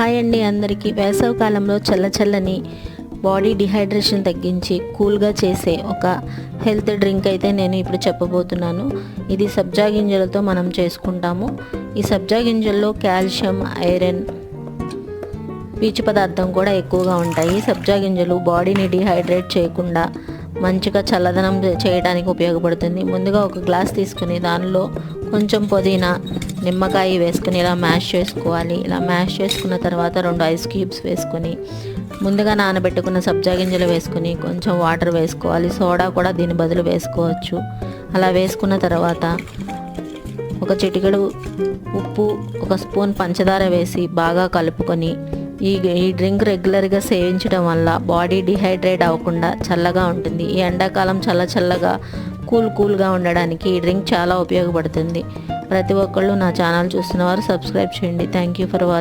Hi అండి అందరికీ. వేసవి కాలంలో చల్లని బాడీ డిహైడ్రేషన్ తగ్గించి కూల్గా చేసే ఒక హెల్త్ డ్రింక్ అయితే నేను ఇప్పుడు చెప్పబోతున్నాను. ఇది సబ్జా గింజలతో మనం చేసుకుంటాము. ఈ సబ్జా గింజల్లో కాల్షియం, ఐరన్, పీచు పదార్థం కూడా ఎక్కువగా ఉంటాయి. సబ్జా గింజలు బాడీని డిహైడ్రేట్ చేయకుండా మంచిగా చల్లదనం చేయడానికి ఉపయోగపడుతుంది. ముందుగా ఒక గ్లాస్ తీసుకుని దానిలో కొంచెం పుదీనా, నిమ్మకాయ వేసుకుని ఇలా మ్యాష్ చేసుకోవాలి. ఇలా మ్యాష్ చేసుకున్న తర్వాత 2 ఐస్ క్యూబ్స్ వేసుకొని ముందుగా నానబెట్టుకున్న సబ్జా గింజలు వేసుకొని కొంచెం వాటర్ వేసుకోవాలి. సోడా కూడా దీని బదులు వేసుకోవచ్చు. అలా వేసుకున్న తర్వాత ఒక చిటికెడు ఉప్పు, 1 స్పూన్ పంచదార వేసి బాగా కలుపుకొని ఈ డ్రింక్ రెగ్యులర్గా సేవించడం వల్ల బాడీ డిహైడ్రేట్ అవ్వకుండా చల్లగా ఉంటుంది. ఈ ఎండాకాలం చల్లగా కూల్గా ఉండడానికి ఈ డ్రింక్ చాలా ఉపయోగపడుతుంది. ప్రతి ఒక్కళ్ళు నా ఛానల్ చూస్తున్న వారు సబ్స్క్రైబ్ చేయండి. Thank you for watching.